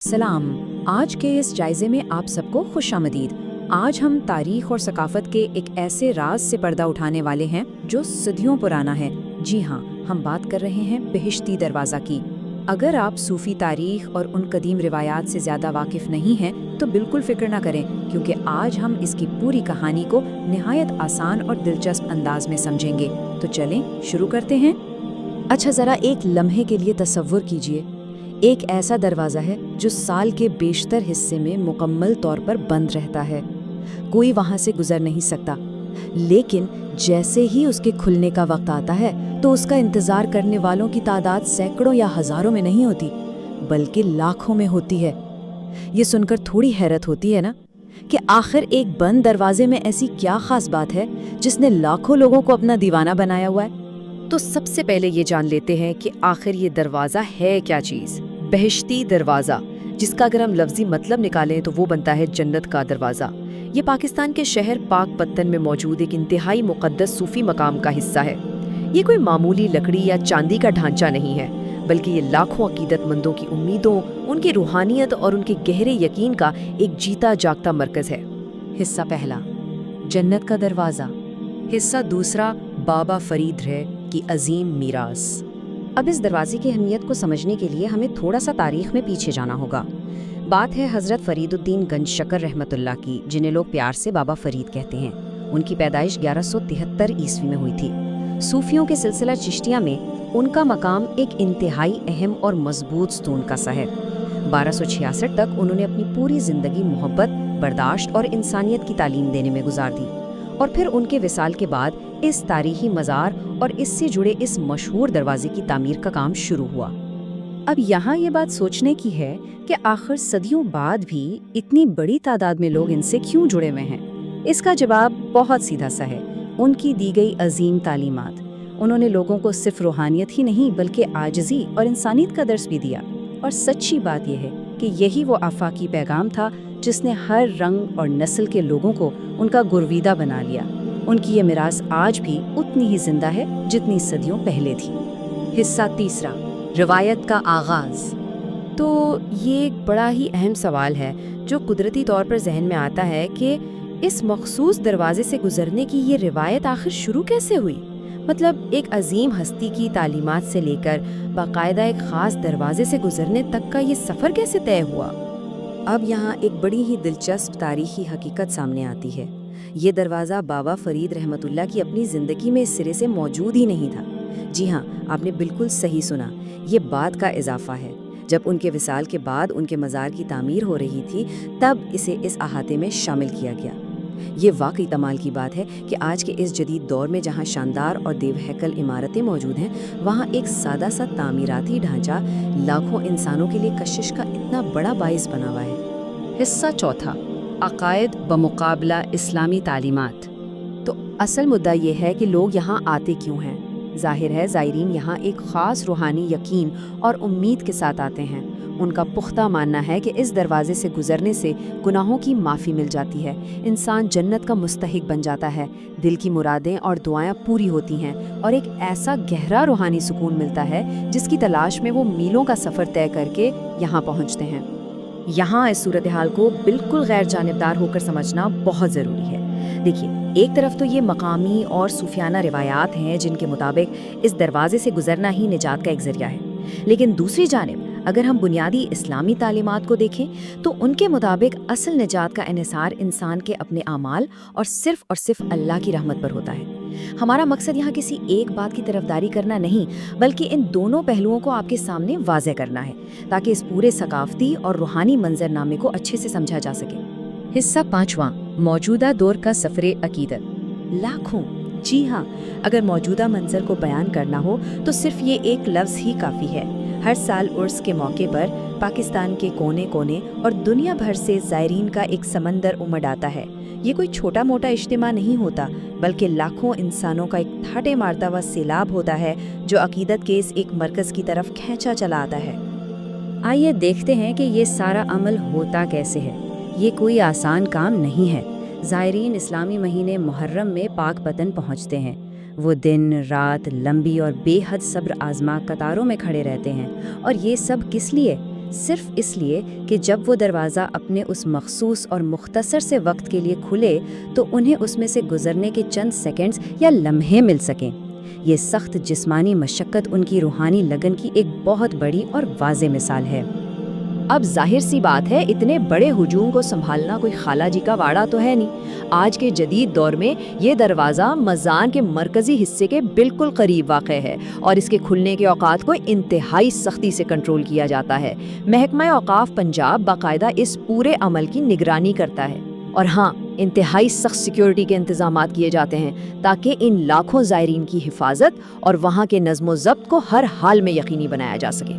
सलाम। आज के इस जायजे में आप सबको खुश आमदीद। आज हम तारीख और सकाफत के एक ऐसे राज से पर्दा उठाने वाले हैं जो सदियों पुराना है। जी हाँ, हम बात कर रहे हैं बेहिश्ती दरवाज़ा की। अगर आप सूफ़ी तारीख और उन कदीम रिवायात से ज़्यादा वाकिफ़ नहीं हैं तो बिल्कुल फ़िक्र ना करें, क्योंकि आज हम इसकी पूरी कहानी को निहायत आसान और दिलचस्प अंदाज में समझेंगे। तो चलें शुरू करते हैं। अच्छा, ज़रा एक लम्हे के लिए तसव्वुर कीजिए, एक ऐसा दरवाज़ा है जो साल के बेशतर हिस्से में मुकम्मल तौर पर बंद रहता है। कोई वहाँ से गुजर नहीं सकता, लेकिन जैसे ही उसके खुलने का वक्त आता है तो उसका इंतज़ार करने वालों की तादाद सैकड़ों या हज़ारों में नहीं होती, बल्कि लाखों में होती है। ये सुनकर थोड़ी हैरत होती है ना कि आखिर एक बंद दरवाजे में ऐसी क्या ख़ास बात है जिसने लाखों लोगों को अपना दीवाना बनाया हुआ है। तो सबसे पहले ये जान लेते हैं कि आखिर ये दरवाज़ा है क्या चीज़। बेहिश्ती दरवाज़ा, जिसका अगर हम लफ्ज़ी मतलब निकालें तो वो बनता है जन्नत का दरवाज़ा। ये पाकिस्तान के शहर पाकपत्तन में मौजूद एक इंतहाई मुक़द्दस सूफ़ी मकाम का हिस्सा है। ये कोई मामूली लकड़ी या चांदी का ढांचा नहीं है, बल्कि ये लाखों अकीदतमंदों की उम्मीदों, उनकी रूहानियत और उनके गहरे यकीन का एक जीता जागता मरकज़ है। हिस्सा पहला, जन्नत का दरवाज़ा। हिस्सा दूसरा, बाबा फरीद रह की अजीम मीरास। अब इस दरवाजे की अहमियत को समझने के लिए हमें थोड़ा सा तारीख में पीछे जाना होगा। बात है हज़रत फरीदुद्दीन गंज शकर रहमतुल्लाह की, जिन्हें लोग प्यार से बाबा फरीद कहते हैं। उनकी पैदाइश 1173 ईस्वी में हुई थी। सूफियों के सिलसिला चिश्तिया में उनका मकाम एक इंतहाई अहम और मजबूत स्तून का सा है। 1266 तक उन्होंने अपनी पूरी ज़िंदगी मोहब्बत, बर्दाश्त और इंसानियत की तालीम देने में गुजार दी, और फिर उनके विसाल के बाद इस तारीखी मज़ार और इससे जुड़े इस मशहूर दरवाजे की तामीर का काम शुरू हुआ। अब यहाँ ये बात सोचने की है कि आखिर सदियों बाद भी इतनी बड़ी तादाद में लोग इनसे क्यों जुड़े हुए हैं। इसका जवाब बहुत सीधा सा है, उनकी दी गई अजीम तालीमात। उन्होंने लोगों को सिर्फ रूहानियत ही नहीं बल्कि आजिज़ी और इंसानियत का दर्स भी दिया। और सच्ची बात यह है कि यही वो आफाकी पैगाम था जिसने हर रंग और नस्ल के लोगों को उनका गुरवीदा बना लिया। उनकी ये मिरास आज भी उतनी ही जिंदा है जितनी सदियों पहले थी। हिस्सा तीसरा, रिवायत का आगाज़। तो ये एक बड़ा ही अहम सवाल है जो कुदरती तौर पर जहन में आता है कि इस मखसूस दरवाजे से गुजरने की ये रिवायत आखिर शुरू कैसे हुई। मतलब एक अजीम हस्ती की तालीमात से लेकर बाकायदा एक ख़ास दरवाजे से गुजरने तक का ये सफ़र कैसे तय हुआ। अब यहाँ एक बड़ी ही दिलचस्प तारीखी हकीकत सामने आती है। ये दरवाज़ा बाबा फरीद रहमतुल्लाह की अपनी ज़िंदगी में इस सिरे से मौजूद ही नहीं था। जी हाँ, आपने बिल्कुल सही सुना, ये बात का इजाफा है। जब उनके विसाल के बाद उनके मज़ार की तामीर हो रही थी तब इसे इस अहाते में शामिल किया गया। ये वाकई कमाल की बात है कि आज के इस जदीद दौर में जहाँ शानदार और देवहैकल इमारतें मौजूद हैं, वहाँ एक सादा सा तामीराती ढांचा लाखों इंसानों के लिए कशिश का इतना बड़ा बाइस बना हुआ है। हिस्सा चौथा, अकायद बमुकाबला इस्लामी तालीमात। तो असल मुद्दा ये है कि लोग यहाँ आते क्यों हैं। जाहिर है ज़ायरीन यहाँ एक ख़ास रूहानी यकीन और उम्मीद के साथ आते हैं। उनका पुख्ता मानना है कि इस दरवाजे से गुजरने से गुनाहों की माफ़ी मिल जाती है, इंसान जन्नत का मुस्तहिक बन जाता है, दिल की मुरादें और दुआएं पूरी होती हैं और एक ऐसा गहरा रूहानी सुकून मिलता है जिसकी तलाश में वो मीलों का सफ़र तय करके यहाँ पहुँचते हैं। यहाँ इस सूरत हाल को बिल्कुल गैर जानिबदार होकर समझना बहुत ज़रूरी है। देखिए, एक तरफ तो ये मकामी और सूफियाना रिवायात हैं जिनके मुताबिक इस दरवाजे से गुजरना ही निजात का एक ज़रिया है, लेकिन दूसरी जानिब अगर हम बुनियादी इस्लामी तालीमात को देखें तो उनके मुताबिक असल निजात का इन्हिसार इंसान के अपने आमाल और सिर्फ अल्लाह की रहमत पर होता है। हमारा मकसद यहाँ किसी एक बात की तरफदारी करना नहीं, बल्कि इन दोनों पहलुओं को आपके सामने वाज़ेह करना है ताकि इस पूरे सकाफती और रूहानी मंजरनामे को अच्छे से समझा जा सके। हिस्सा पाँचवां, मौजूदा दौर का सफ़रे अकीदत। लाखों, जी हाँ, अगर मौजूदा मंजर को बयान करना हो तो सिर्फ ये एक लफ्ज़ ही काफ़ी है। हर साल उर्स के मौके पर पाकिस्तान के कोने कोने और दुनिया भर से ज़ायरीन का एक समंदर उमड़ आता है। ये कोई छोटा मोटा इज्तिमा नहीं होता, बल्कि लाखों इंसानों का एक ठाटे मारता हुआ सैलाब होता है जो अकीदत के इस एक मरकज़ की तरफ खींचा चला आता है। आइए देखते हैं कि ये सारा अमल होता कैसे है। ये कोई आसान काम नहीं है। ज़ायरीन इस्लामी महीने मुहर्रम में पाकपतन पहुँचते हैं। वो दिन रात लंबी और बेहद सब्र आजमा कतारों में खड़े रहते हैं। और ये सब किस लिए? صرف اس لیے کہ جب وہ دروازہ اپنے اس مخصوص اور مختصر سے وقت کے لیے کھلے تو انہیں اس میں سے گزرنے کے چند سیکنڈز یا لمحے مل سکیں۔ یہ سخت جسمانی مشقت ان کی روحانی لگن کی ایک بہت بڑی اور واضح مثال ہے۔ اب ظاہر سی بات ہے، اتنے بڑے ہجوم کو سنبھالنا کوئی خالہ جی کا واڑہ تو ہے نہیں۔ آج کے جدید دور میں یہ دروازہ مزار کے مرکزی حصے کے بالکل قریب واقع ہے اور اس کے کھلنے کے اوقات کو انتہائی سختی سے کنٹرول کیا جاتا ہے۔ محکمہ اوقاف پنجاب باقاعدہ اس پورے عمل کی نگرانی کرتا ہے، اور ہاں، انتہائی سخت سیکیورٹی کے انتظامات کیے جاتے ہیں تاکہ ان لاکھوں زائرین کی حفاظت اور وہاں کے نظم و ضبط کو ہر حال میں یقینی بنایا جا سکے۔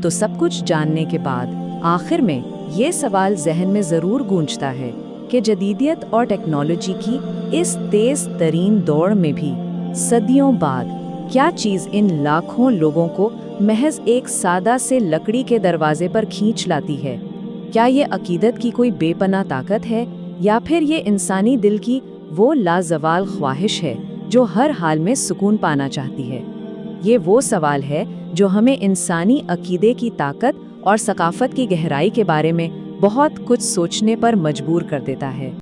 تو سب کچھ جاننے کے بعد آخر میں یہ سوال ذہن میں ضرور گونجتا ہے کہ جدیدیت اور ٹیکنالوجی کی اس تیز ترین دوڑ میں بھی صدیوں بعد کیا چیز ان لاکھوں لوگوں کو محض ایک سادہ سے لکڑی کے دروازے پر کھینچ لاتی ہے؟ کیا یہ عقیدت کی کوئی بے پناہ طاقت ہے، یا پھر یہ انسانی دل کی وہ لازوال خواہش ہے جو ہر حال میں سکون پانا چاہتی ہے؟ یہ وہ سوال ہے جو ہمیں انسانی عقیدے کی طاقت اور ثقافت کی گہرائی کے بارے میں بہت کچھ سوچنے پر مجبور کر دیتا ہے۔